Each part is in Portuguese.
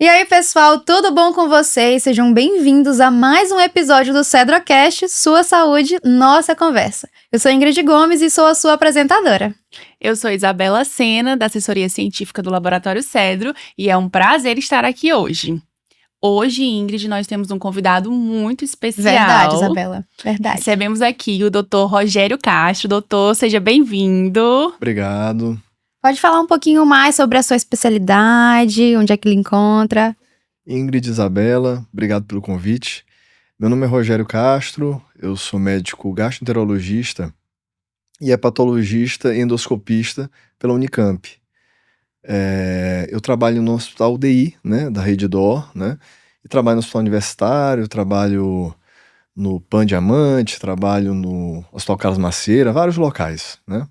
E aí, pessoal, tudo bom com vocês? Sejam bem-vindos a mais um episódio do Cedrocast, Sua Saúde, Nossa Conversa. Eu sou Ingrid Gomes e sou a sua apresentadora. Eu sou Isabela Sena, da assessoria científica do Laboratório Cedro, e é um prazer estar aqui hoje. Hoje, Ingrid, nós temos um convidado muito especial. Verdade, Isabela, verdade. Recebemos aqui o Dr. Rogério Castro. Doutor, seja bem-vindo. Obrigado. Pode falar um pouquinho mais sobre a sua especialidade, onde é que ele encontra? Ingrid, Isabela, obrigado pelo convite. Meu nome é Rogério Castro, eu sou médico gastroenterologista e hepatologista e endoscopista pela Unicamp. Eu trabalho no Hospital UDI, né, da Rede DOR, né, e trabalho no Hospital Universitário, trabalho no Pan Diamante, trabalho no Hospital Carlos Macieira, vários locais, né.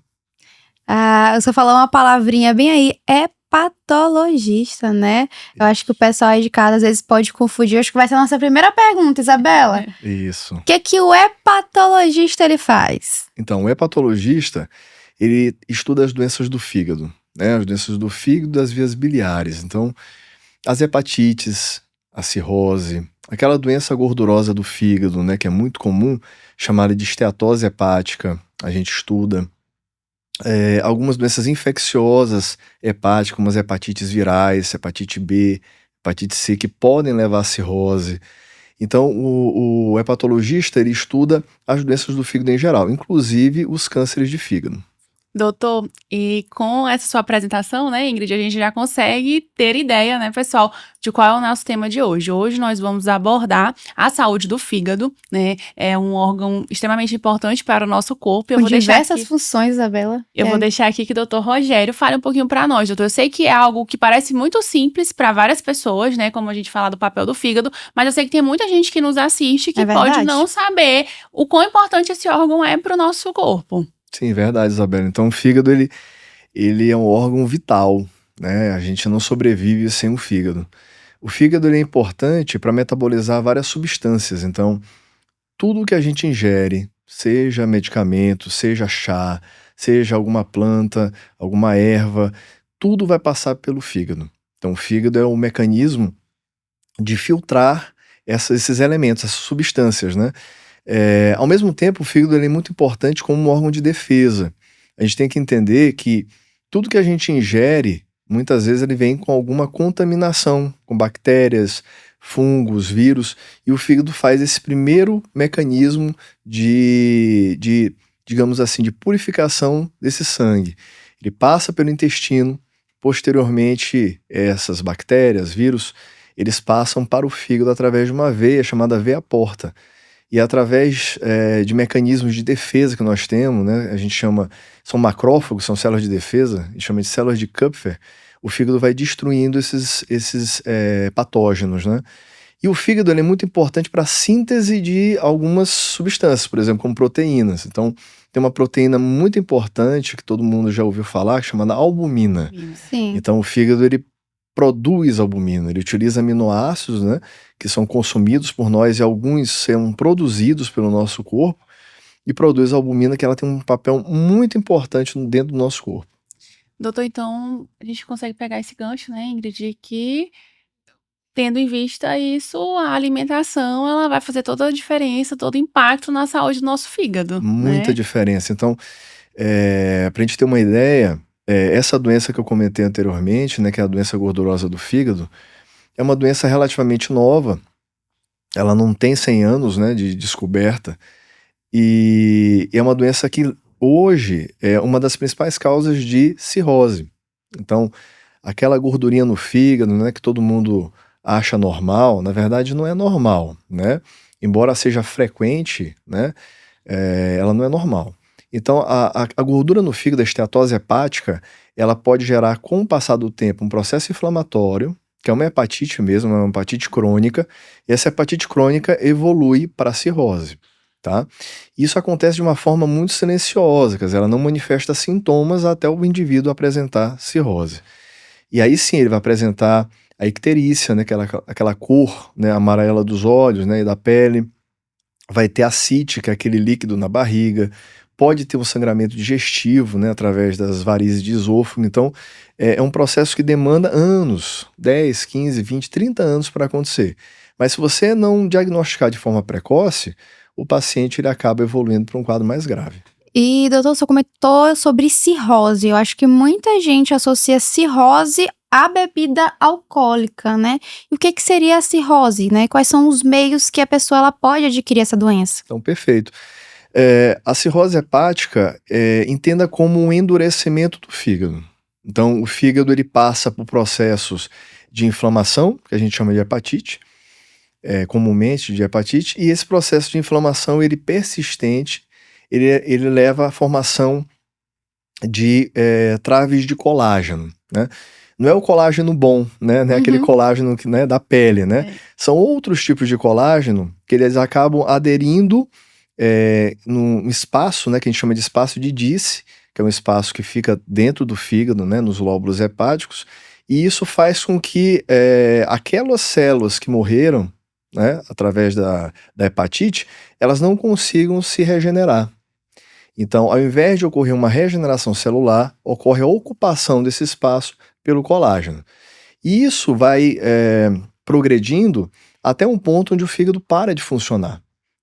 Eu só falar uma palavrinha bem aí, hepatologista, né? Eu acho que o pessoal aí de casa às vezes pode confundir. Acho que vai ser a nossa primeira pergunta, Isabela. Isso. O que o hepatologista ele faz? Então, o hepatologista, ele estuda as doenças do fígado, né? As doenças do fígado e das vias biliares. Então, as hepatites, a cirrose, aquela doença gordurosa do fígado, né, que é muito comum, chamada de esteatose hepática, a gente estuda. Algumas doenças infecciosas hepáticas, como as hepatites virais, hepatite B, hepatite C, que podem levar à cirrose. Então, o hepatologista, ele estuda as doenças do fígado em geral, inclusive os cânceres de fígado. Doutor, e com essa sua apresentação, né, Ingrid, a gente já consegue ter ideia, né, pessoal, de qual é o nosso tema de hoje. Hoje nós vamos abordar a saúde do fígado, né, é um órgão extremamente importante para o nosso corpo. Com diversas funções, Isabela. Eu vou deixar aqui que o doutor Rogério fale um pouquinho para nós, doutor. Eu sei que é algo que parece muito simples para várias pessoas, né, como a gente fala do papel do fígado, mas eu sei que tem muita gente que nos assiste que pode não saber o quão importante esse órgão é para o nosso corpo. Sim, verdade, Isabela. Então, o fígado, ele é um órgão vital, né? A gente não sobrevive sem o fígado. O fígado, ele é importante para metabolizar várias substâncias. Então, tudo que a gente ingere, seja medicamento, seja chá, seja alguma planta, alguma erva, tudo vai passar pelo fígado. Então, o fígado é o mecanismo de filtrar esses elementos, essas substâncias, né? Ao mesmo tempo, o fígado ele é muito importante como um órgão de defesa. A gente tem que entender que tudo que a gente ingere, muitas vezes ele vem com alguma contaminação, com bactérias, fungos, vírus, e o fígado faz esse primeiro mecanismo de digamos assim, de purificação desse sangue. Ele passa pelo intestino, posteriormente essas bactérias, vírus, eles passam para o fígado através de uma veia chamada veia porta. E através de mecanismos de defesa que nós temos, né, a gente chama, são macrófagos, são células de defesa, a gente chama de células de Kupfer, o fígado vai destruindo esses patógenos, né? E o fígado ele é muito importante para a síntese de algumas substâncias, por exemplo, como proteínas. Então, tem uma proteína muito importante que todo mundo já ouviu falar, chamada albumina. Sim. Então, o fígado ele produz albumina, ele utiliza aminoácidos, né, que são consumidos por nós e alguns são produzidos pelo nosso corpo e produz albumina, que ela tem um papel muito importante dentro do nosso corpo. Doutor, então a gente consegue pegar esse gancho, né, Ingrid, que tendo em vista isso, a alimentação ela vai fazer toda a diferença, todo o impacto na saúde do nosso fígado. Muita diferença. Então, para a gente ter uma ideia, essa doença que eu comentei anteriormente, né, que é a doença gordurosa do fígado, é uma doença relativamente nova, ela não tem 100 anos, né, de descoberta, e é uma doença que hoje é uma das principais causas de cirrose. Então, aquela gordurinha no fígado, né, que todo mundo acha normal, na verdade não é normal, né? Embora seja frequente, né, ela não é normal. Então, a gordura no fígado, a esteatose hepática, ela pode gerar, com o passar do tempo, um processo inflamatório, que é uma hepatite mesmo, uma hepatite crônica, e essa hepatite crônica evolui para a cirrose, tá? Isso acontece de uma forma muito silenciosa, quer dizer, ela não manifesta sintomas até o indivíduo apresentar cirrose. E aí sim, ele vai apresentar a icterícia, né, aquela cor, né, amarela dos olhos, né, e da pele, vai ter ascite, que é aquele líquido na barriga, pode ter um sangramento digestivo, né, através das varizes de esôfago. Então, é um processo que demanda anos, 10, 15, 20, 30 anos para acontecer. Mas se você não diagnosticar de forma precoce, o paciente ele acaba evoluindo para um quadro mais grave. E, doutor, você comentou sobre cirrose. Eu acho que muita gente associa cirrose à bebida alcoólica, né? E o que seria a cirrose, né? Quais são os meios que a pessoa ela pode adquirir essa doença? Então, perfeito. A cirrose hepática, entenda como um endurecimento do fígado. Então, o fígado ele passa por processos de inflamação, que a gente chama de hepatite, comumente de hepatite, e esse processo de inflamação ele persistente, ele leva à formação de traves de colágeno, né? Não é o colágeno bom, né? Não é aquele colágeno né, da pele, né? São outros tipos de colágeno que eles acabam aderindo num espaço, né, que a gente chama de espaço de Disse, que é um espaço que fica dentro do fígado, né, nos lóbulos hepáticos, e isso faz com que aquelas células que morreram, né, através da hepatite, elas não consigam se regenerar. Então, ao invés de ocorrer uma regeneração celular, ocorre a ocupação desse espaço pelo colágeno. E isso vai progredindo até um ponto onde o fígado para de funcionar.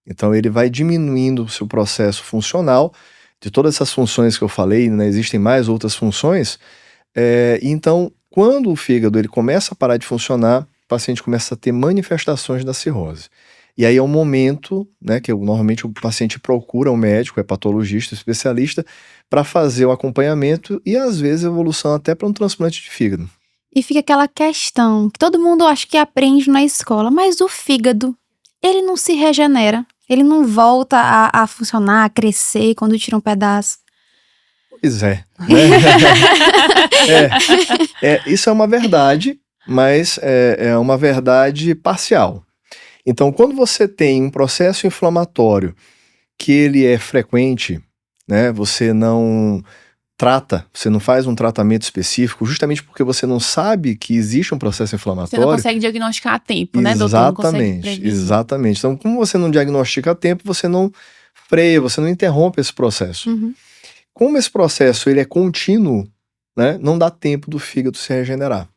Então, ele vai diminuindo o seu processo funcional, de todas essas funções que eu falei, né, existem mais outras funções. Então, quando o fígado ele começa a parar de funcionar, o paciente começa a ter manifestações da cirrose. E aí é um momento, né, que normalmente o paciente procura um médico, hepatologista, especialista, para fazer o acompanhamento e, às vezes, evolução até para um transplante de fígado. E fica aquela questão que todo mundo acha que aprende na escola, mas o fígado, ele não se regenera, ele não volta a funcionar, a crescer quando tira um pedaço. Pois é. Isso é uma verdade, mas é uma verdade parcial. Então, quando você tem um processo inflamatório que ele é frequente, né, você não trata, você não faz um tratamento específico, justamente porque você não sabe que existe um processo inflamatório. Você não consegue diagnosticar a tempo, né, doutor? Não consegue prevenir. Exatamente. Então, como você não diagnostica a tempo, você não freia, você não interrompe esse processo. Como esse processo ele é contínuo, né, não dá tempo do fígado se regenerar.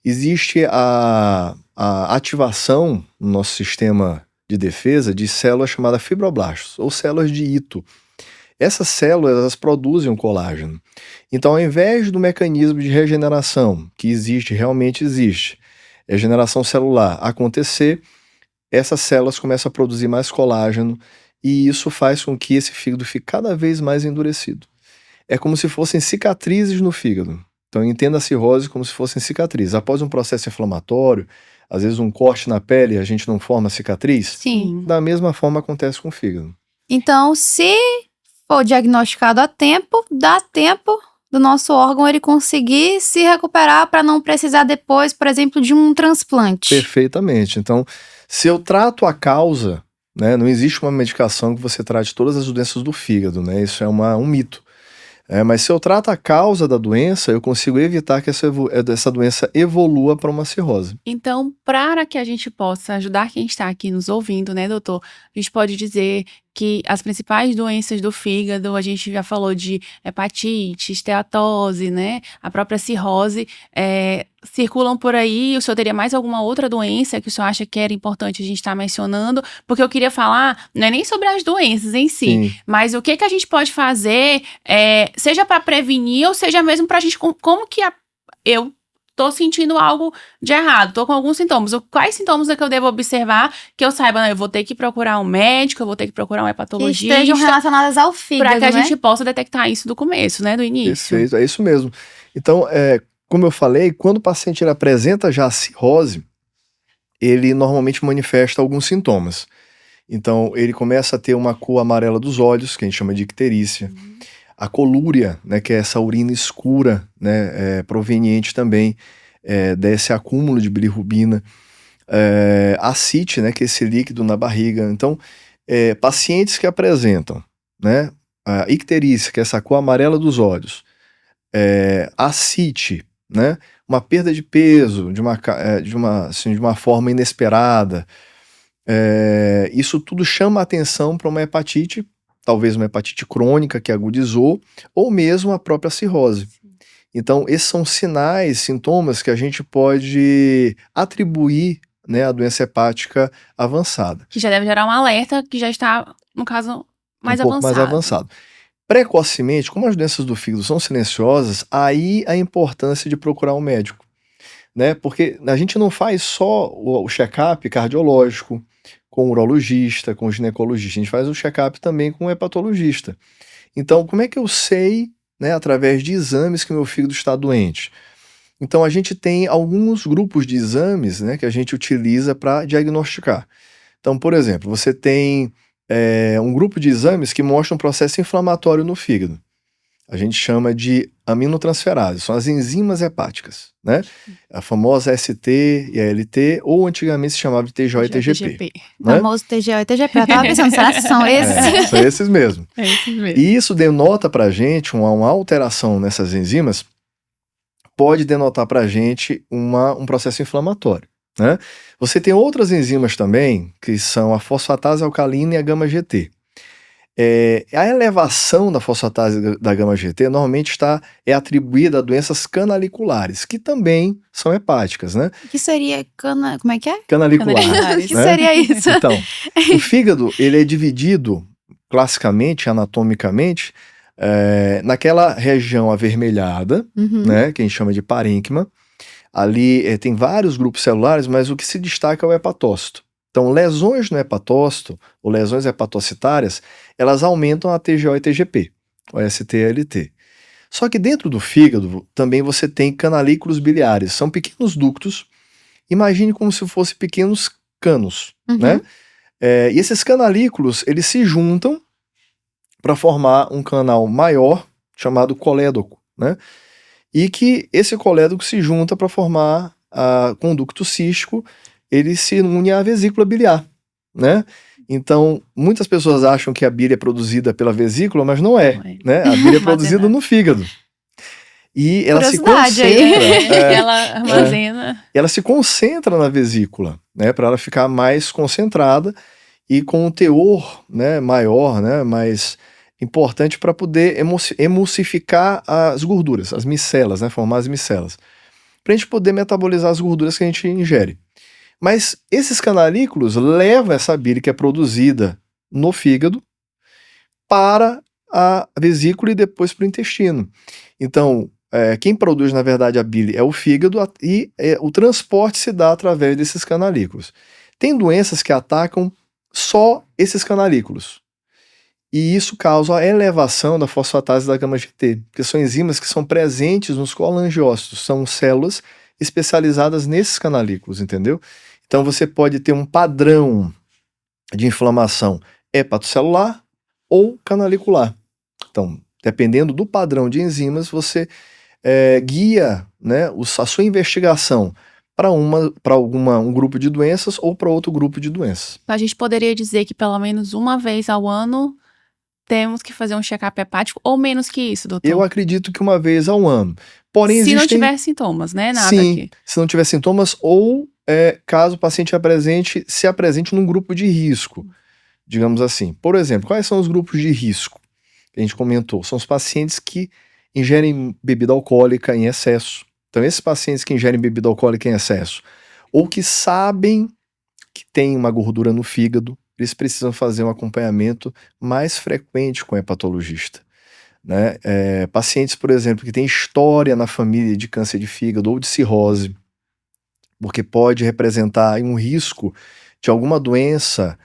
Existe a ativação no nosso sistema de defesa de células chamadas fibroblastos, ou células de Ito. Essas células elas produzem um colágeno. Então, ao invés do mecanismo de regeneração, que existe, realmente existe, regeneração celular acontecer, essas células começam a produzir mais colágeno e isso faz com que esse fígado fique cada vez mais endurecido. É como se fossem cicatrizes no fígado. Então, entenda a cirrose como se fossem cicatrizes. Após um processo inflamatório, às vezes um corte na pele, a gente não forma cicatriz. Sim. Da mesma forma acontece com o fígado. Então, se for diagnosticado a tempo, dá tempo do nosso órgão ele conseguir se recuperar para não precisar depois, por exemplo, de um transplante. Perfeitamente. Então, se eu trato a causa, né, não existe uma medicação que você trate todas as doenças do fígado, né? Isso é um mito. Mas se eu trato a causa da doença, eu consigo evitar que essa doença evolua para uma cirrose. Então, para que a gente possa ajudar quem está aqui nos ouvindo, né, doutor? A gente pode dizer que as principais doenças do fígado, a gente já falou de hepatite, esteatose, né? A própria cirrose, circulam por aí. O senhor teria mais alguma outra doença que o senhor acha que era importante a gente estar mencionando? Porque eu queria falar, não é nem sobre as doenças em si, Sim. mas o que a gente pode fazer, seja para prevenir ou seja mesmo para a gente, como que eu tô sentindo algo de errado, tô com alguns sintomas. Quais sintomas é que eu devo observar que eu saiba, né? Eu vou ter que procurar um médico, eu vou ter que procurar um Que hepatologista. estejam relacionadas ao fígado, Para que a né? gente possa detectar isso do começo, né? Do início. Perfeito, é isso mesmo. Então, como eu falei, quando o paciente ele apresenta já a cirrose, ele normalmente manifesta alguns sintomas. Então, ele começa a ter uma cor amarela dos olhos, que a gente chama de icterícia. A colúria, né, que é essa urina escura, né, proveniente também desse acúmulo de bilirrubina. A ascite, né, que é esse líquido na barriga. Então, pacientes que apresentam, né, a icterícia, que é essa cor amarela dos olhos, ascite, né, uma perda de peso de uma forma inesperada, isso tudo chama a atenção para uma hepatite talvez uma hepatite crônica que agudizou, ou mesmo a própria cirrose. Então, esses são sinais, sintomas que a gente pode atribuir, né, à doença hepática avançada. Que já deve gerar um alerta que já está, no caso, mais um pouco avançado. mais avançado. Precocemente, como as doenças do fígado são silenciosas, aí a importância de procurar um médico, né? Porque a gente não faz só o check-up cardiológico com o urologista, com o ginecologista, a gente faz o check-up também com o hepatologista. Então, como é que eu sei, né, através de exames que meu fígado está doente? Então, a gente tem alguns grupos de exames, né, que a gente utiliza para diagnosticar. Então, por exemplo, você tem um grupo de exames que mostra um processo inflamatório no fígado. A gente chama de aminotransferase, são as enzimas hepáticas, né? A famosa ST e ALT, ou antigamente se chamava de TGO e TGP. O famoso TGO e TGP. Eu tava pensando, será que são esses? São esses mesmo. É esses mesmo. E isso denota pra gente uma alteração nessas enzimas, pode denotar pra gente um processo inflamatório, né? Você tem outras enzimas também, que são a fosfatase alcalina e a gama-GT. A elevação da fosfatase da gama-GT normalmente é atribuída a doenças canaliculares, que também são hepáticas, né? Que seria como é que é? Canaliculares. O que seria isso? Então, o fígado, ele é dividido classicamente, anatomicamente, naquela região avermelhada, né, que a gente chama de parênquima. Ali tem vários grupos celulares, mas o que se destaca é o hepatócito. Então, lesões no hepatócito, ou lesões hepatocitárias, elas aumentam a TGO e TGP, o ST e ALT. Só que dentro do fígado, também você tem canalículos biliares, são pequenos ductos, imagine como se fossem pequenos canos, né? E esses canalículos, eles se juntam para formar um canal maior, chamado colédoco, né? E que esse colédoco se junta para formar a conducto cístico, ele se une à vesícula biliar, né? Então, muitas pessoas acham que a bile é produzida pela vesícula, mas não é, né? A bile é produzida no fígado. E ela se concentra... ela armazena... ela se concentra na vesícula, né? Para ela ficar mais concentrada e com um teor, né, maior, né, mais importante para poder emulsificar as gorduras, as micelas, né? Formar as micelas. Para a gente poder metabolizar as gorduras que a gente ingere. Mas esses canalículos levam essa bile que é produzida no fígado para a vesícula e depois para o intestino. Então, quem produz, na verdade, a bile é o fígado e o transporte se dá através desses canalículos. Tem doenças que atacam só esses canalículos. E isso causa a elevação da fosfatase da gama-GT, que são enzimas que são presentes nos colangiócitos, são células especializadas nesses canalículos, entendeu? Então você pode ter um padrão de inflamação hepatocelular ou canalicular. Então, dependendo do padrão de enzimas, você guia, né, a sua investigação para um grupo de doenças ou para outro grupo de doenças. A gente poderia dizer que pelo menos uma vez ao ano temos que fazer um check-up hepático, ou menos que isso, doutor? Eu acredito que uma vez ao ano. Porém, se não tiver sintomas, né? Nada sim, aqui. Se não tiver sintomas, ou caso o paciente se apresente num grupo de risco, digamos assim. Por exemplo, quais são os grupos de risco que a gente comentou? São os pacientes que ingerem bebida alcoólica em excesso. Então, esses pacientes que ingerem bebida alcoólica em excesso, ou que sabem que tem uma gordura no fígado, eles precisam fazer um acompanhamento mais frequente com o hepatologista, né? Pacientes, por exemplo, que têm história na família de câncer de fígado ou de cirrose, porque pode representar um risco de alguma doença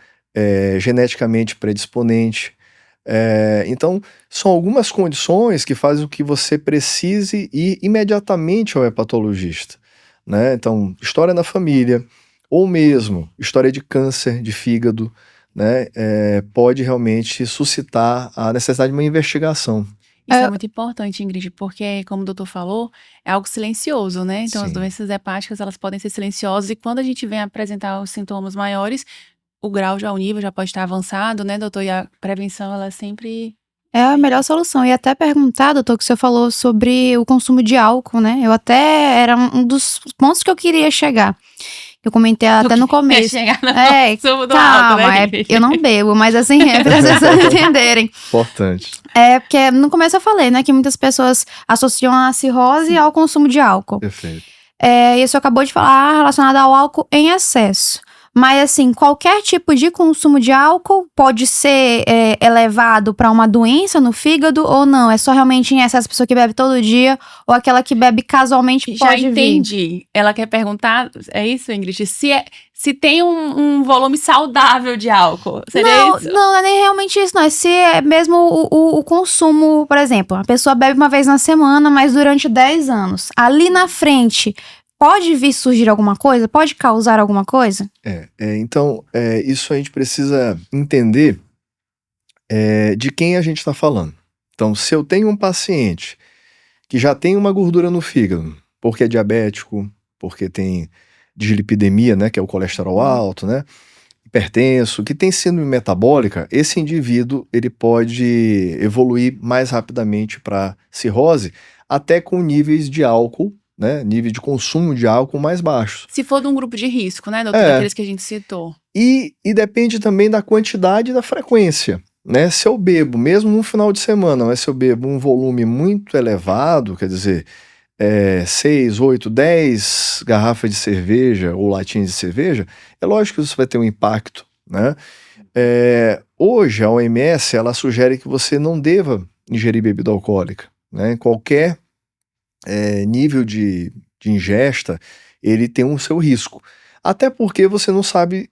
geneticamente predisponente. Então, são algumas condições que fazem com que você precise ir imediatamente ao hepatologista, né? Então, história na família, ou mesmo história de câncer de fígado, né? Pode realmente suscitar a necessidade de uma investigação. Isso é muito importante, Ingrid, porque, como o doutor falou, é algo silencioso, né? Então, Sim. As doenças hepáticas, elas podem ser silenciosas e quando a gente vem apresentar os sintomas maiores, o nível já pode estar avançado, né, doutor? E a prevenção, ela sempre... É a melhor solução. E até perguntar, doutor, que você falou sobre o consumo de álcool, né? Era um dos pontos que eu queria chegar. Eu comentei até no começo. Chegar no consumo do Calma, álcool, né, Gui? eu não bebo, mas assim, para as pessoas entenderem. Importante. Porque no começo eu falei, né, que muitas pessoas associam a cirrose ao consumo de álcool. Perfeito. Isso acabou de falar relacionado ao álcool em excesso. Mas, assim, qualquer tipo de consumo de álcool pode ser elevado para uma doença no fígado ou não? É só realmente em excesso a pessoa que bebe todo dia ou aquela que bebe casualmente Já pode vir? entendi. Ela quer perguntar, é isso, Ingrid? Se tem um volume saudável de álcool, seria isso? Não é nem realmente isso, não. É se é mesmo o consumo, por exemplo, a pessoa bebe uma vez na semana, mas durante 10 anos. Ali na frente, pode vir surgir alguma coisa? Pode causar alguma coisa? Então, isso a gente precisa entender de quem a gente está falando. Então, se eu tenho um paciente que já tem uma gordura no fígado, porque é diabético, porque tem dislipidemia, né, que é o colesterol alto, né, hipertenso, que tem síndrome metabólica, esse indivíduo ele pode evoluir mais rapidamente para cirrose, até com níveis de álcool, né, nível de consumo de álcool mais baixos. Se for de um grupo de risco, né, doutor? Daqueles que a gente citou. E depende também da quantidade e da frequência, né? Se eu bebo, mesmo no final de semana, mas se eu bebo um volume muito elevado, quer dizer, 6, 8, 10 garrafas de cerveja ou latinhas de cerveja, é lógico que isso vai ter um impacto, né? Hoje, a OMS, ela sugere que você não deva ingerir bebida alcoólica, né? Qualquer nível de ingesta, ele tem um seu risco. Até porque você não sabe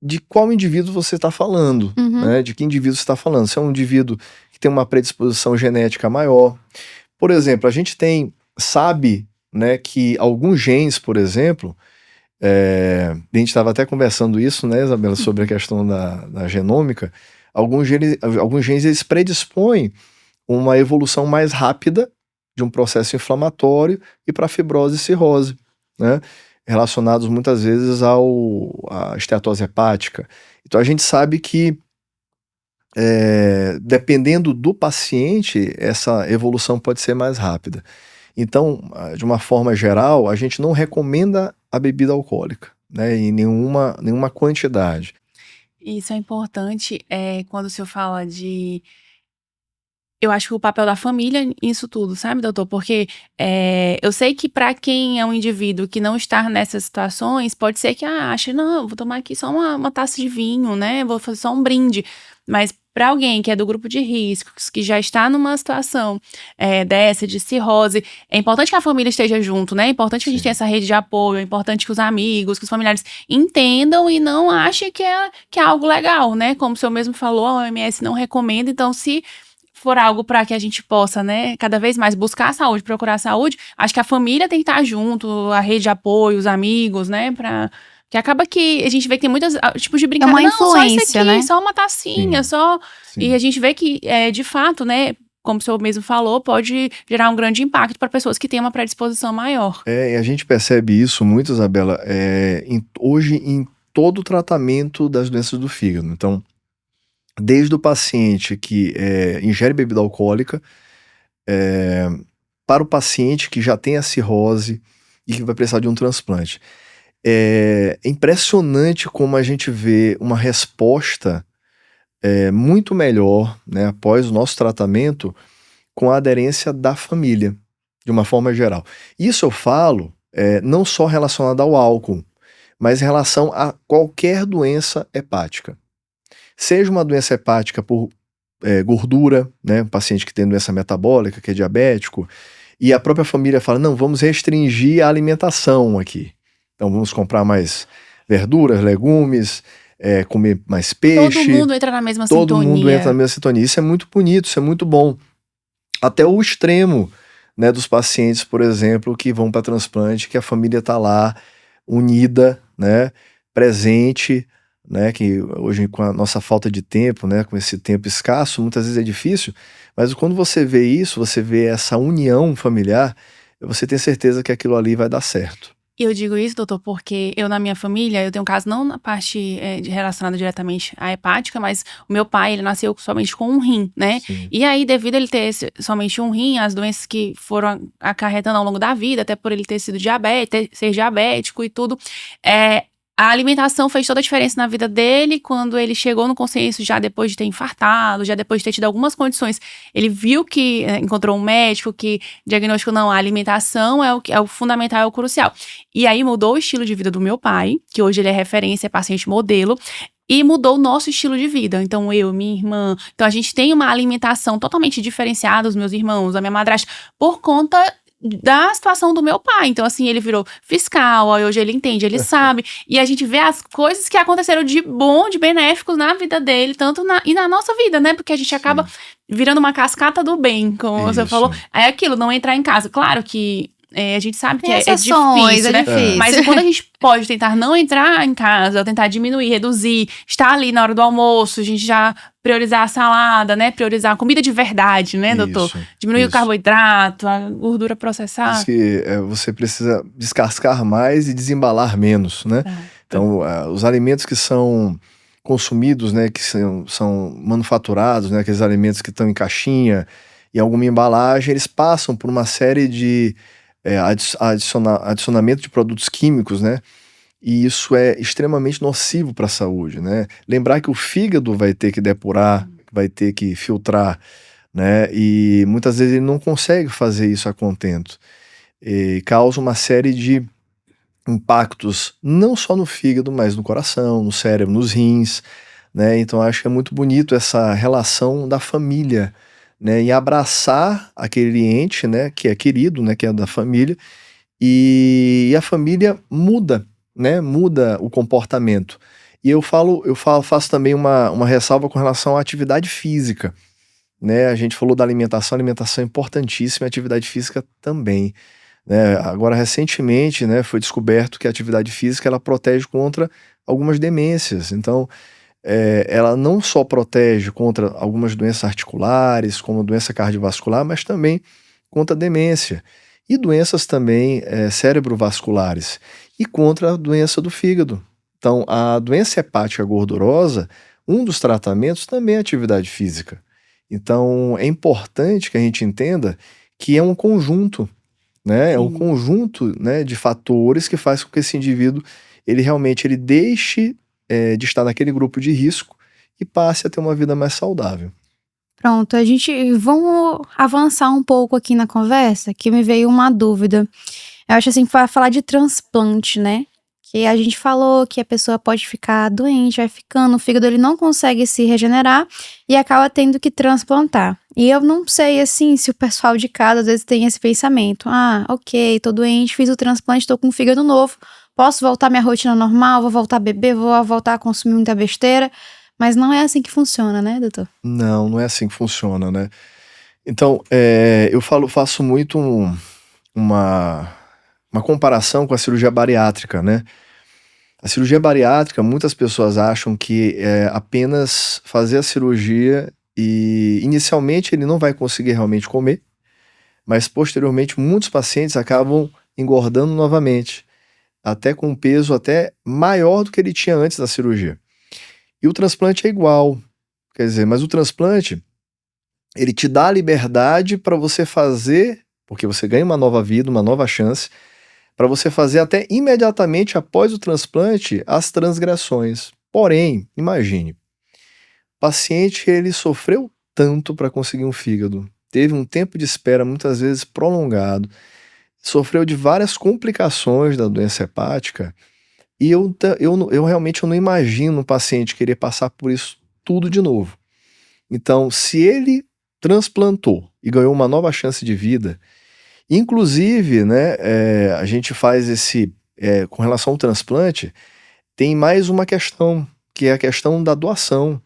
de qual indivíduo você está falando, né? De que indivíduo você está falando. Se é um indivíduo que tem uma predisposição genética maior. Por exemplo, a gente sabe, né, que alguns genes, por exemplo, a gente estava até conversando isso, né, Isabela, sobre a questão da genômica, alguns genes eles predispõem uma evolução mais rápida de um processo inflamatório e para fibrose e cirrose, né, relacionados muitas vezes à esteatose hepática. Então a gente sabe que dependendo do paciente, essa evolução pode ser mais rápida. Então, de uma forma geral, a gente não recomenda a bebida alcoólica, né, em nenhuma quantidade. Isso é importante quando o senhor fala de... Eu acho que o papel da família nisso tudo, sabe, doutor? Porque eu sei que para quem é um indivíduo que não está nessas situações, pode ser que ache, não, eu vou tomar aqui só uma taça de vinho, né? Vou fazer só um brinde. Mas para alguém que é do grupo de riscos, que já está numa situação dessa, de cirrose, é importante que a família esteja junto, né? É importante que a gente tenha essa rede de apoio, é importante que os amigos, que os familiares entendam e não achem que é algo legal, né? Como o senhor mesmo falou, a OMS não recomenda, então se for algo para que a gente possa, né, cada vez mais buscar a saúde, procurar a saúde, acho que a família tem que estar junto, a rede de apoio, os amigos, né, que acaba que a gente vê que tem muitos tipos de brincadeira, uma influência, só isso aqui, né? Só uma tacinha, só... Sim. E a gente vê que, de fato, né, como o senhor mesmo falou, pode gerar um grande impacto para pessoas que têm uma predisposição maior. E a gente percebe isso muito, Isabela, hoje em todo o tratamento das doenças do fígado. Então, desde o paciente que ingere bebida alcoólica, para o paciente que já tem a cirrose e que vai precisar de um transplante. É impressionante como a gente vê uma resposta muito melhor, né, após o nosso tratamento, com a aderência da família, de uma forma geral. Isso eu falo não só relacionado ao álcool, mas em relação a qualquer doença hepática. Seja uma doença hepática por gordura, né, um paciente que tem doença metabólica, que é diabético, e a própria família fala, não, vamos restringir a alimentação aqui. Então vamos comprar mais verduras, legumes, comer mais peixe. Todo mundo entra na mesma sintonia. Todo mundo entra na mesma sintonia. Isso é muito bonito, isso é muito bom. Até o extremo, né, dos pacientes, por exemplo, que vão para transplante, que a família está lá, unida, né, presente, né, que hoje com a nossa falta de tempo, né, com esse tempo escasso, muitas vezes é difícil, mas quando você vê isso, você vê essa união familiar, você tem certeza que aquilo ali vai dar certo. E eu digo isso, doutor, porque eu na minha família, eu tenho um caso não na parte relacionada diretamente à hepática, mas o meu pai, ele nasceu somente com um rim, né? Sim. E aí, devido a ele ter somente um rim, as doenças que foram acarretando ao longo da vida, até por ele ter sido ser diabético e tudo, a alimentação fez toda a diferença na vida dele. Quando ele chegou no consenso, já depois de ter infartado, já depois de ter tido algumas condições, ele viu que encontrou um médico que diagnosticou, não, a alimentação é o fundamental, é o crucial. E aí mudou o estilo de vida do meu pai, que hoje ele é referência, é paciente modelo, e mudou o nosso estilo de vida. Então, eu, minha irmã, então a gente tem uma alimentação totalmente diferenciada, os meus irmãos, a minha madrasta, por conta da situação do meu pai. Então, assim, ele virou fiscal, aí hoje ele entende, ele sabe. E a gente vê as coisas que aconteceram de bom, de benéficos na vida dele, e na nossa vida, né? Porque a gente acaba virando uma cascata do bem, como você falou. É aquilo, não entrar em casa. Claro que a gente sabe que é difícil, né? Mas quando a gente pode tentar não entrar em casa, ou tentar diminuir, reduzir, estar ali na hora do almoço, a gente já priorizar a salada, né? Priorizar a comida de verdade, né, doutor? Diminuir o carboidrato, a gordura processada. Diz que você precisa descascar mais e desembalar menos, né? Então, os alimentos que são consumidos, né, que são manufaturados, né, aqueles alimentos que estão em caixinha, em alguma embalagem, eles passam por uma série de adicionamento de produtos químicos, né? E isso é extremamente nocivo para a saúde, né? Lembrar que o fígado vai ter que depurar, vai ter que filtrar, né? E muitas vezes ele não consegue fazer isso a contento. E causa uma série de impactos, não só no fígado, mas no coração, no cérebro, nos rins, né? Então acho que é muito bonito essa relação da família, né, e abraçar aquele ente, né, que é querido, né, que é da família, e a família muda, né, muda o comportamento. E faço também uma ressalva com relação à atividade física, né? A gente falou da alimentação é importantíssima, a atividade física também, né? Agora recentemente, né, foi descoberto que a atividade física ela protege contra algumas demências. Então ela não só protege contra algumas doenças articulares, como doença cardiovascular, mas também contra a demência. E doenças também cerebrovasculares. E contra a doença do fígado. Então, a doença hepática gordurosa, um dos tratamentos também é a atividade física. Então, é importante que a gente entenda que é um conjunto, né? É um conjunto, né, de fatores que faz com que esse indivíduo, ele realmente deixe de estar naquele grupo de risco e passe a ter uma vida mais saudável. Pronto, vamos avançar um pouco aqui na conversa, que me veio uma dúvida. Eu acho assim, para falar de transplante, né? Que a gente falou que a pessoa pode ficar doente, vai ficando, o fígado ele não consegue se regenerar e acaba tendo que transplantar. E eu não sei, assim, se o pessoal de casa às vezes tem esse pensamento. Ah, ok, tô doente, fiz o transplante, tô com um fígado novo, posso voltar à minha rotina normal, vou voltar a beber, vou voltar a consumir muita besteira. Mas não é assim que funciona, né, doutor? Não é assim que funciona, né? Então, faço muito uma comparação com a cirurgia bariátrica, né? A cirurgia bariátrica, muitas pessoas acham que é apenas fazer a cirurgia e inicialmente ele não vai conseguir realmente comer, mas posteriormente muitos pacientes acabam engordando novamente, até com um peso até maior do que ele tinha antes da cirurgia. E o transplante é igual, quer dizer, mas o transplante, ele te dá a liberdade para você fazer, porque você ganha uma nova vida, uma nova chance, para você fazer até imediatamente após o transplante as transgressões. Porém, imagine, o paciente ele sofreu tanto para conseguir um fígado, teve um tempo de espera muitas vezes prolongado, sofreu de várias complicações da doença hepática, e eu realmente não imagino um paciente querer passar por isso tudo de novo. Então, se ele transplantou e ganhou uma nova chance de vida, inclusive, né, a gente faz com relação ao transplante, tem mais uma questão, que é a questão da doação,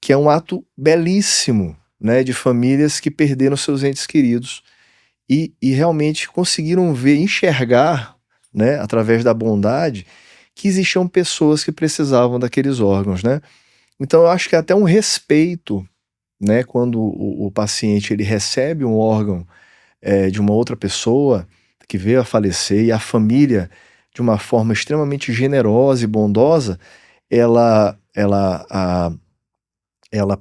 que é um ato belíssimo, né, de famílias que perderam seus entes queridos e realmente conseguiram enxergar, né, através da bondade, que existiam pessoas que precisavam daqueles órgãos, né? Então eu acho que é até um respeito, né, quando o paciente ele recebe um órgão de uma outra pessoa que veio a falecer e a família de uma forma extremamente generosa e bondosa, ela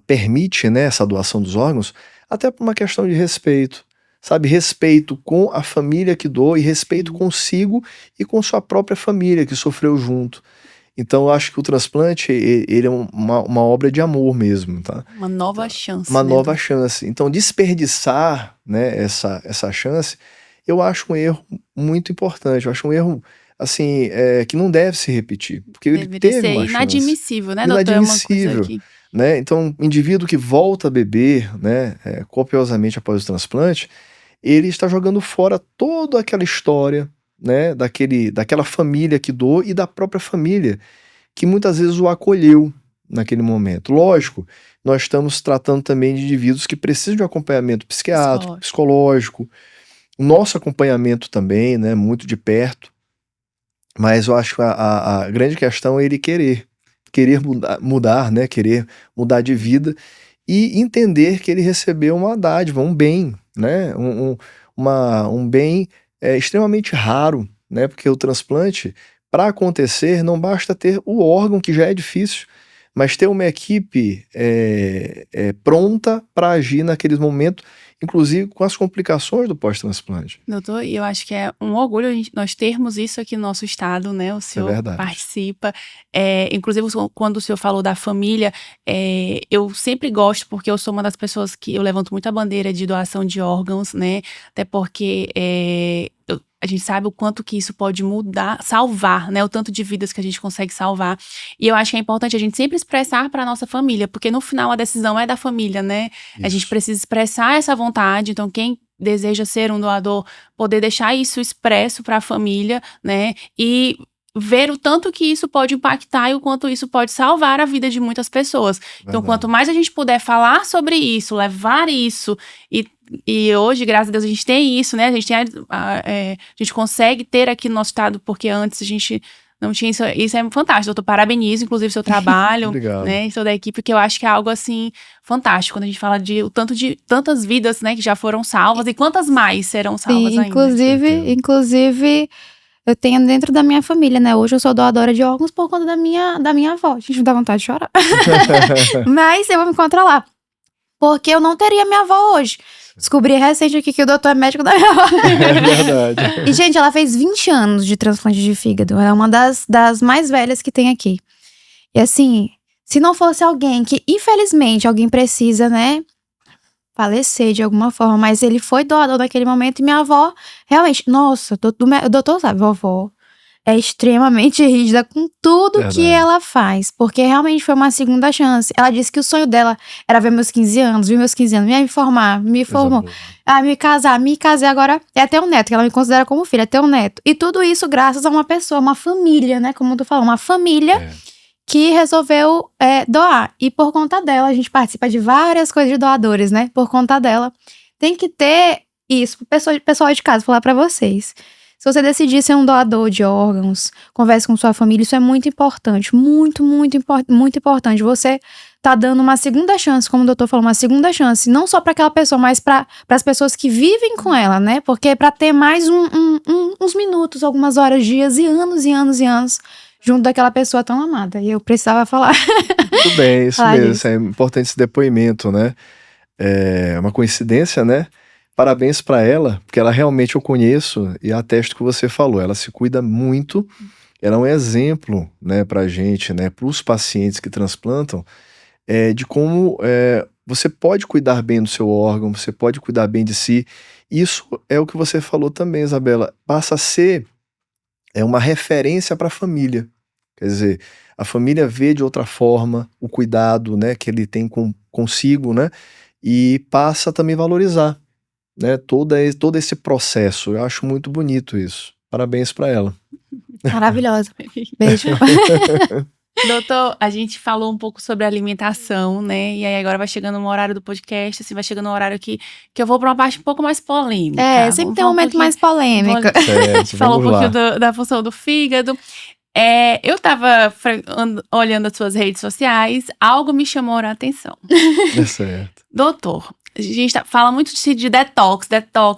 permite, né, essa doação dos órgãos até por uma questão de respeito, sabe? Respeito com a família que doa e respeito consigo e com sua própria família que sofreu junto. Então eu acho que o transplante, ele é uma obra de amor mesmo, tá? Uma nova chance. Uma né, nova chance. Então desperdiçar, né, essa chance, eu acho um erro muito importante. Eu acho um erro, assim, que não deve se repetir. Porque ele Deveria teve ser uma chance. inadmissível, né, doutor? É uma coisa Inadmissível. que... Né? Então, o indivíduo que volta a beber, né, copiosamente após o transplante, ele está jogando fora toda aquela história, né, daquela família que doou e da própria família que muitas vezes o acolheu naquele momento. Lógico, nós estamos tratando também de indivíduos que precisam de um acompanhamento psiquiátrico, psicológico, o nosso acompanhamento também, né, muito de perto, mas eu acho que a grande questão é ele querer mudar, né, querer mudar de vida e entender que ele recebeu uma dádiva, um bem, né, um bem extremamente raro, né, porque o transplante, para acontecer, não basta ter o órgão, que já é difícil, mas ter uma equipe pronta para agir naqueles momentos, inclusive com as complicações do pós-transplante. Doutor, eu acho que é um orgulho nós termos isso aqui no nosso estado, né? O senhor participa. Inclusive, quando o senhor falou da família, eu sempre gosto, porque eu sou uma das pessoas que eu levanto muito a bandeira de doação de órgãos, né? Até porque a gente sabe o quanto que isso pode mudar, salvar, né? O tanto de vidas que a gente consegue salvar. E eu acho que é importante a gente sempre expressar para a nossa família, porque no final a decisão é da família, né? Isso. A gente precisa expressar essa vontade. Então, quem deseja ser um doador, poder deixar isso expresso para a família, né? E ver o tanto que isso pode impactar e o quanto isso pode salvar a vida de muitas pessoas. Verdade. Então, quanto mais a gente puder falar sobre isso, levar isso, e hoje, graças a Deus, a gente tem isso, né? A gente consegue ter aqui no nosso estado, porque antes a gente não tinha isso. Isso é fantástico, doutor. Parabenizo, inclusive, o seu trabalho, né? E toda a equipe, que eu acho que é algo, assim, fantástico. Quando a gente fala de tantas vidas, né, que já foram salvas e quantas mais serão salvas ainda. Inclusive, eu tenho dentro da minha família, né? Hoje eu sou doadora de órgãos por conta da minha avó. A gente não dá vontade de chorar. Mas eu vou me controlar. Porque eu não teria minha avó hoje. Descobri recente aqui que o doutor é médico da minha avó. É verdade. E, gente, ela fez 20 anos de transplante de fígado. Ela é uma das mais velhas que tem aqui. E assim, se não fosse alguém que, infelizmente, alguém precisa, né, falecer de alguma forma, mas ele foi doador naquele momento e minha avó, realmente, nossa, o doutor sabe, vovó é extremamente rígida com tudo que ela faz, porque realmente foi uma segunda chance. Ela disse que o sonho dela era ver meus 15 anos, me formar, me formou, me casei, agora é ter um neto, que ela me considera como filha, é ter um neto. E tudo isso graças a uma pessoa, uma família, né, como tu falou, uma família que resolveu doar. E por conta dela, a gente participa de várias coisas de doadores, né, por conta dela. Tem que ter isso, pessoal de casa, falar pra vocês. Se você decidir ser um doador de órgãos, converse com sua família, isso é muito importante, muito importante. Você tá dando uma segunda chance, como o doutor falou, uma segunda chance, não só para aquela pessoa, mas para as pessoas que vivem com ela, né? Porque é para ter mais uns minutos, algumas horas, dias e anos junto daquela pessoa tão amada. E eu precisava falar. Tudo bem, isso mesmo, é importante esse depoimento, né? É uma coincidência, né? Parabéns para ela, porque ela realmente eu conheço e atesto que você falou, ela se cuida muito, ela é um exemplo, né, pra gente, né, pros pacientes que transplantam, de como você pode cuidar bem do seu órgão, você pode cuidar bem de si. Isso é o que você falou também, Isabela, passa a ser uma referência para a família, quer dizer, a família vê de outra forma o cuidado, né, que ele tem consigo, né, e passa também a valorizar, né, todo esse processo. Eu acho muito bonito isso. Parabéns para ela. Maravilhosa. Beijo. Doutor, a gente falou um pouco sobre alimentação, né? E aí agora vai chegando no horário do podcast, assim, vai chegando no horário que eu vou para uma parte um pouco mais polêmica. Sempre tem um momento mais polêmico. A gente falou um pouquinho da função do fígado. Eu tava olhando as suas redes sociais, algo me chamou a atenção. É certo. Doutor, a gente fala muito de detox,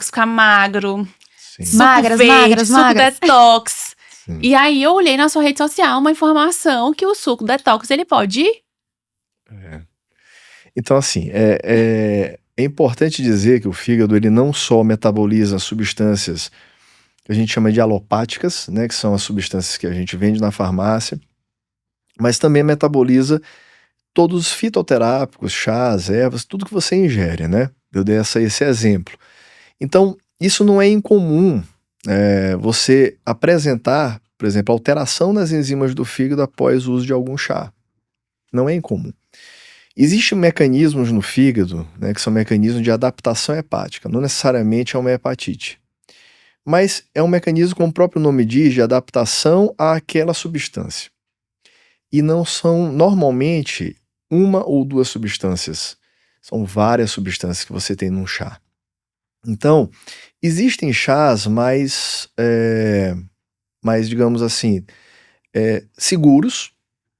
ficar magro. Sim. Magras. Suco detox. Sim. E aí eu olhei na sua rede social uma informação que o suco detox, ele pode... É. Então, assim, é importante dizer que o fígado ele não só metaboliza substâncias que a gente chama de alopáticas, né, que são as substâncias que a gente vende na farmácia, mas também metaboliza todos os fitoterápicos, chás, ervas, tudo que você ingere, né? Eu dei esse exemplo. Então, isso não é incomum você apresentar, por exemplo, alteração nas enzimas do fígado após o uso de algum chá. Não é incomum. Existem mecanismos no fígado, né, que são mecanismos de adaptação hepática, não necessariamente é uma hepatite. Mas é um mecanismo, como o próprio nome diz, de adaptação àquela substância. E não são, normalmente, uma ou duas substâncias. São várias substâncias que você tem num chá. Então, existem chás mais digamos assim, seguros,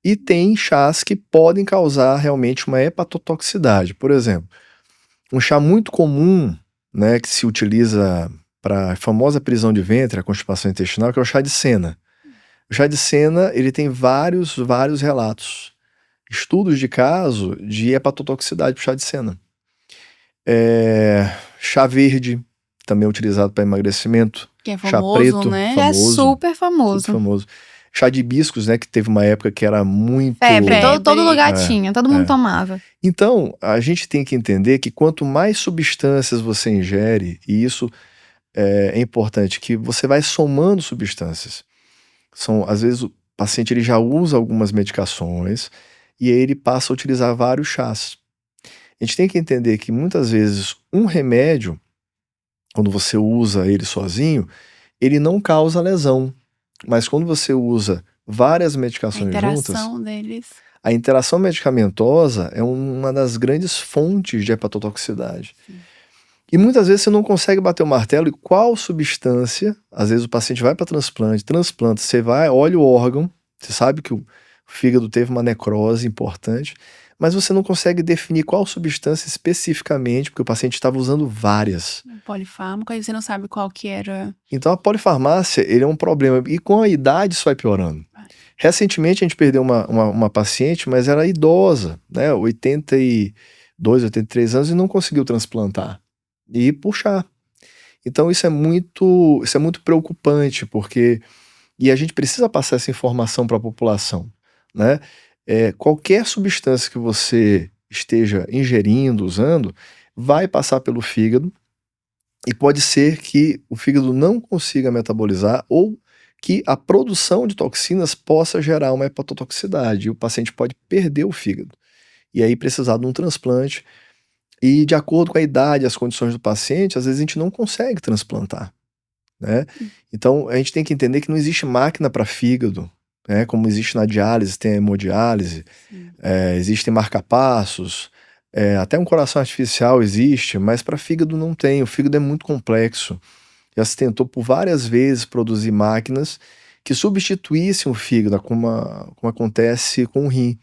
e tem chás que podem causar realmente uma hepatotoxicidade. Por exemplo, um chá muito comum, né, que se utiliza para a famosa prisão de ventre, a constipação intestinal, que é o chá de Sena. O chá de Sena, ele tem vários relatos, estudos de caso de hepatotoxicidade para chá de Sena. Chá verde, também utilizado para emagrecimento. Que é Chá famoso, preto, né? Que é famoso, super famoso. super famoso. Chá de hibiscos, né, que teve uma época que era muito... Febre, Febre. todo lugar tinha, todo mundo tomava. Então, a gente tem que entender que quanto mais substâncias você ingere, e isso é importante, que você vai somando substâncias. Às vezes o paciente ele já usa algumas medicações e aí ele passa a utilizar vários chás. A gente tem que entender que muitas vezes um remédio, quando você usa ele sozinho, ele não causa lesão. Mas quando você usa várias A medicações juntas, interação deles. a interação medicamentosa é uma das grandes fontes de hepatotoxicidade. Sim. E muitas vezes você não consegue bater o martelo e qual substância, às vezes o paciente vai para transplanta, você vai, olha o órgão, você sabe que o fígado teve uma necrose importante, mas você não consegue definir qual substância especificamente, porque o paciente estava usando várias. Um polifármaco, aí você não sabe qual que era. Então a polifarmácia, ele é um problema, e com a idade isso vai piorando. Recentemente a gente perdeu uma paciente, mas era idosa, né, 82, 83 anos e não conseguiu transplantar. E puxar. Então isso é muito preocupante, porque e a gente precisa passar essa informação para a população, né? Qualquer substância que você esteja ingerindo, usando, vai passar pelo fígado e pode ser que o fígado não consiga metabolizar ou que a produção de toxinas possa gerar uma hepatotoxicidade e o paciente pode perder o fígado e aí precisar de um transplante. E de acordo com a idade e as condições do paciente, às vezes a gente não consegue transplantar, né? Então a gente tem que entender que não existe máquina para fígado, né? Como existe na diálise, tem a hemodiálise, existem marca-passos, até um coração artificial existe, mas para fígado não tem. O fígado é muito complexo. Já se tentou por várias vezes produzir máquinas que substituíssem o fígado, como acontece com o rim,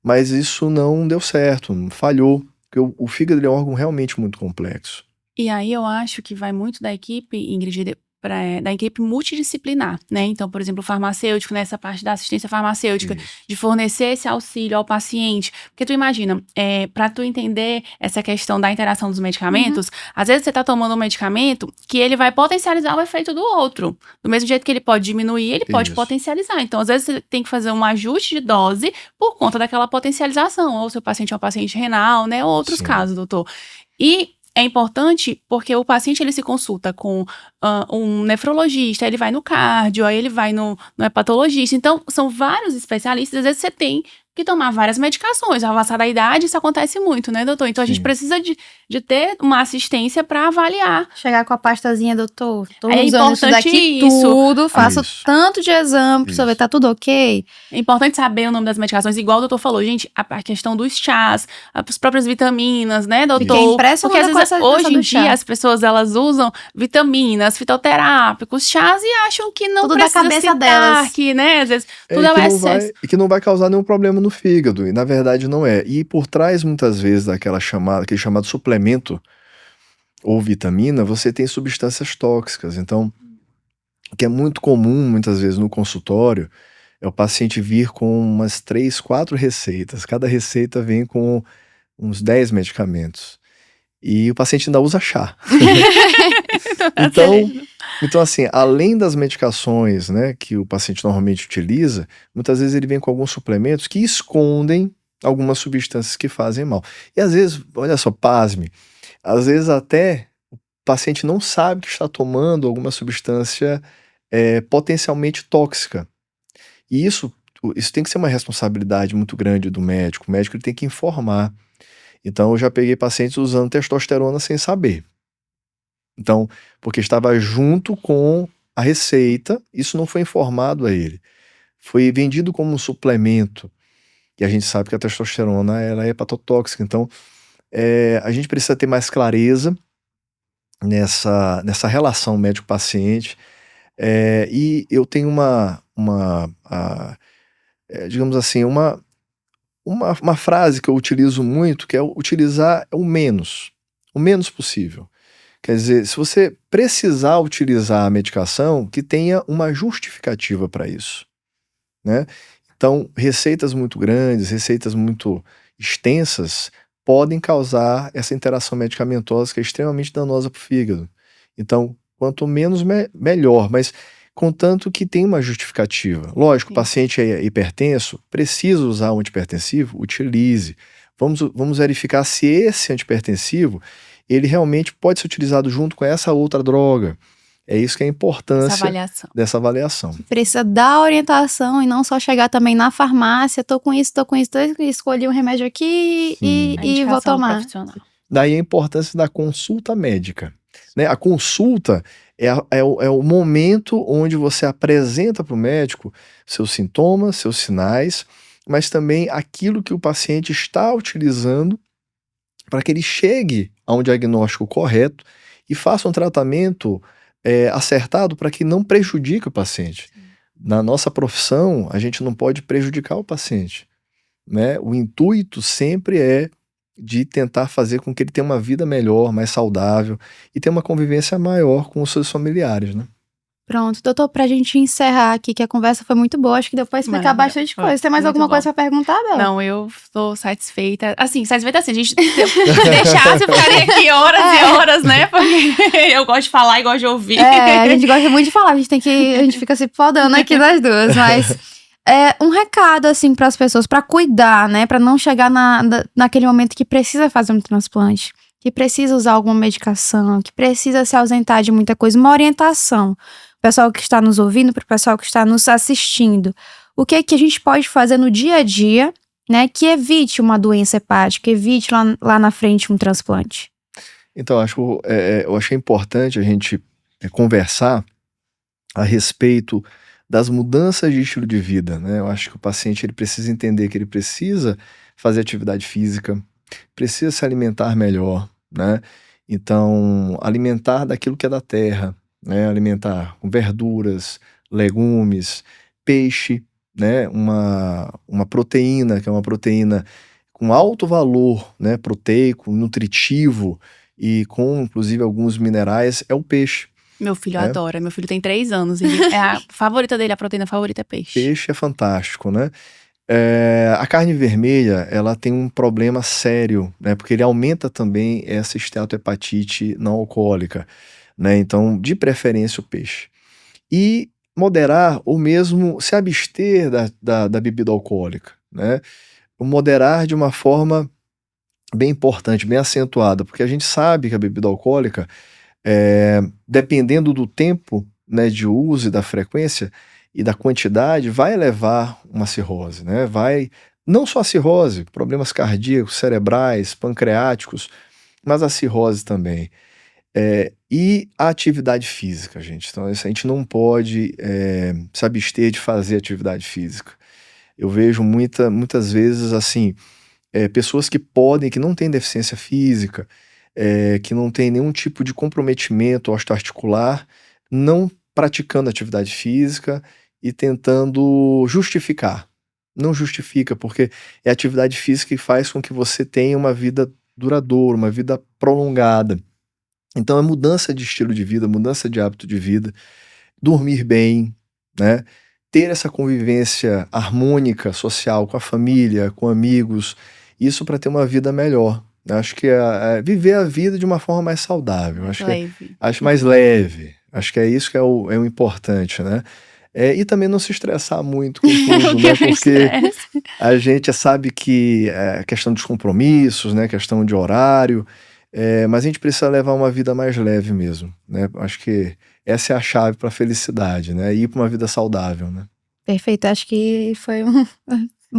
mas isso não deu certo, falhou. Porque o fígado é um órgão realmente muito complexo. E aí eu acho que vai muito da equipe, Ingrid, da equipe multidisciplinar, né? Então, por exemplo, o farmacêutico, nessa parte da assistência farmacêutica, de fornecer esse auxílio ao paciente. Porque tu imagina, para tu entender essa questão da interação dos medicamentos, às vezes você tá tomando um medicamento que ele vai potencializar o efeito do outro. Do mesmo jeito que ele pode diminuir, ele pode potencializar. Então, às vezes você tem que fazer um ajuste de dose por conta daquela potencialização. Ou seu paciente é um paciente renal, né? Ou outros casos, doutor. E é importante porque o paciente ele se consulta com um nefrologista, ele vai no cardio, aí ele vai no hepatologista. Então, são vários especialistas. Às vezes você tem que tomar várias medicações. Avançada a idade, isso acontece muito, né, doutor? Então, a gente precisa de ter uma assistência para avaliar. Chegar com a pastazinha, doutor. Tô É usando isso importante daqui isso. tudo, faço tanto de exame pra ver, tá tudo ok? É importante saber o nome das medicações, igual o doutor falou, gente, a questão dos chás, as próprias vitaminas, né, doutor? Fiquei impressionada Porque com às vezes, essa hoje em do chá. dia as pessoas elas usam vitaminas, fitoterápicos, chás e acham que não Tudo da precisa cabeça citar, delas. que, né, às vezes tudo é o excesso. E que não vai causar nenhum problema no fígado, e na verdade não é. E por trás, muitas vezes, aquele chamado suplemento ou vitamina, você tem substâncias tóxicas. Então, O que é muito comum, muitas vezes, no consultório, é o paciente vir com umas 3, 4 receitas. Cada receita vem com uns 10 medicamentos. E o paciente ainda usa chá. Então, assim, além das medicações, né, que o paciente normalmente utiliza, muitas vezes ele vem com alguns suplementos que escondem algumas substâncias que fazem mal. E às vezes, olha só, pasme, às vezes até o paciente não sabe que está tomando alguma substância potencialmente tóxica. E isso tem que ser uma responsabilidade muito grande do médico. O médico ele tem que informar. Então, eu já peguei pacientes usando testosterona sem saber. Então, porque estava junto com a receita, isso não foi informado a ele. Foi vendido como um suplemento. E a gente sabe que a testosterona ela é hepatotóxica. Então, a gente precisa ter mais clareza nessa relação médico-paciente. E eu tenho digamos assim, uma frase que eu utilizo muito, que é utilizar o menos possível. Quer dizer, se você precisar utilizar a medicação, que tenha uma justificativa para isso, né? Então, receitas muito grandes, receitas muito extensas, podem causar essa interação medicamentosa que é extremamente danosa para o fígado. Então, quanto menos, melhor, mas contanto que tem uma justificativa. Lógico, o paciente é hipertenso, precisa usar um antihipertensivo, utilize. Vamos verificar se esse antihipertensivo ele realmente pode ser utilizado junto com essa outra droga. É isso que é a importância dessa avaliação. Precisa dar orientação e não só chegar também na farmácia, tô com isso, escolhi um remédio aqui e vou tomar. Profissional. Daí a importância da consulta médica, né? A consulta é o momento onde você apresenta para o médico seus sintomas, seus sinais, mas também aquilo que o paciente está utilizando para que ele chegue a um diagnóstico correto e faça um tratamento acertado para que não prejudique o paciente. Na nossa profissão, a gente não pode prejudicar o paciente, né? O intuito sempre é de tentar fazer com que ele tenha uma vida melhor, mais saudável e tenha uma convivência maior com os seus familiares, né? Pronto, doutor, pra gente encerrar aqui, que a conversa foi muito boa, acho que deu pra explicar bastante coisa. Tem mais alguma coisa pra perguntar, Bel? Não, eu estou satisfeita. Assim, a gente deixasse, eu ficaria aqui horas e horas, né? Porque eu gosto de falar e gosto de ouvir. A gente gosta muito de falar, a gente fica se podando aqui das duas, mas... um recado, assim, pras pessoas, pra cuidar, né? Pra não chegar naquele momento que precisa fazer um transplante, que precisa usar alguma medicação, que precisa se ausentar de muita coisa, uma orientação. O pessoal que está nos ouvindo, para o pessoal que está nos assistindo. O que é que a gente pode fazer no dia a dia, né, que evite uma doença hepática, evite lá na frente um transplante? Então, eu acho importante a gente conversar a respeito das mudanças de estilo de vida, né? Eu acho que o paciente ele precisa entender que ele precisa fazer atividade física, precisa se alimentar melhor, né? Então, alimentar daquilo que é da terra, né? Alimentar com verduras, legumes, peixe, né? Uma proteína, que é uma proteína com alto valor, né? Proteico, nutritivo e com, inclusive, alguns minerais, é o peixe. Meu filho adora, meu filho tem 3 anos, a favorita dele, a proteína favorita é peixe. Peixe é fantástico, né? A carne vermelha, ela tem um problema sério, né? Porque ele aumenta também essa esteatohepatite não alcoólica, né? Então, de preferência, o peixe. E moderar ou mesmo se abster da bebida alcoólica, né? Moderar de uma forma bem importante, bem acentuada, porque a gente sabe que a bebida alcoólica, dependendo do tempo, né, de uso e da frequência e da quantidade, vai levar uma cirrose, né? Não só a cirrose, problemas cardíacos, cerebrais, pancreáticos, mas a cirrose também. E a atividade física, gente. Então, a gente não pode se abster de fazer atividade física. Eu vejo muitas vezes, assim, pessoas que não têm deficiência física, que não tem nenhum tipo de comprometimento osteoarticular, não praticando atividade física e tentando justificar. Não justifica, porque é a atividade física que faz com que você tenha uma vida duradoura, uma vida prolongada. Então, é mudança de estilo de vida, mudança de hábito de vida, dormir bem, né? Ter essa convivência harmônica social com a família, com amigos, isso para ter uma vida melhor. Eu acho que viver a vida de uma forma mais saudável, acho mais leve, acho que é isso que é o importante, né? E também não se estressar muito com tudo, né? Porque a gente sabe que é questão dos compromissos, né? Questão de horário, mas a gente precisa levar uma vida mais leve mesmo, né? Acho que essa é a chave para a felicidade, né? Ir para uma vida saudável, né? Perfeito, acho que foi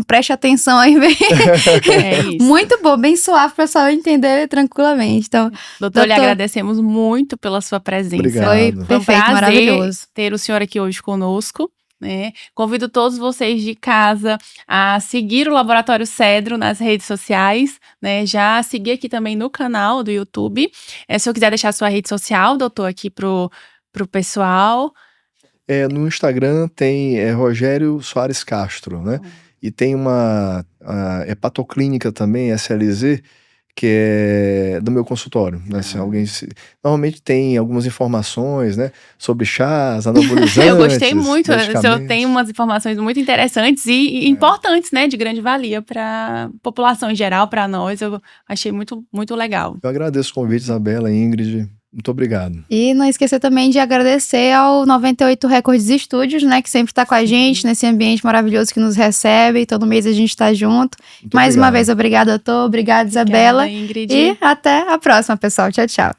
preste atenção aí, bem. Isso. Muito bom, bem suave para o pessoal entender tranquilamente. Então, doutor, lhe agradecemos muito pela sua presença. Obrigado. Foi perfeito, um prazer maravilhoso ter o senhor aqui hoje conosco. Né? Convido todos vocês de casa a seguir o Laboratório Cedro nas redes sociais, né? Já seguir aqui também no canal do YouTube. Se eu quiser deixar sua rede social, doutor, aqui pro pessoal. No Instagram tem Rogério Soares Castro, né? E tem uma hepatoclínica também, SLZ, que é do meu consultório, né? Se alguém normalmente tem algumas informações, né, sobre chás, anabolizantes. Eu gostei muito, o senhor tem umas informações muito interessantes e importantes, né, de grande valia para a população em geral, para nós. Eu achei muito, muito legal. Eu agradeço o convite, Isabela, Ingrid. Muito obrigado. E não esquecer também de agradecer ao 98 Records Estúdios, né, que sempre está com a gente nesse ambiente maravilhoso que nos recebe. Todo mês a gente está junto. Muito Mais obrigado. uma vez, obrigado, doutor. Obrigada, Isabela. Ingrid. E até a próxima, pessoal. Tchau, tchau.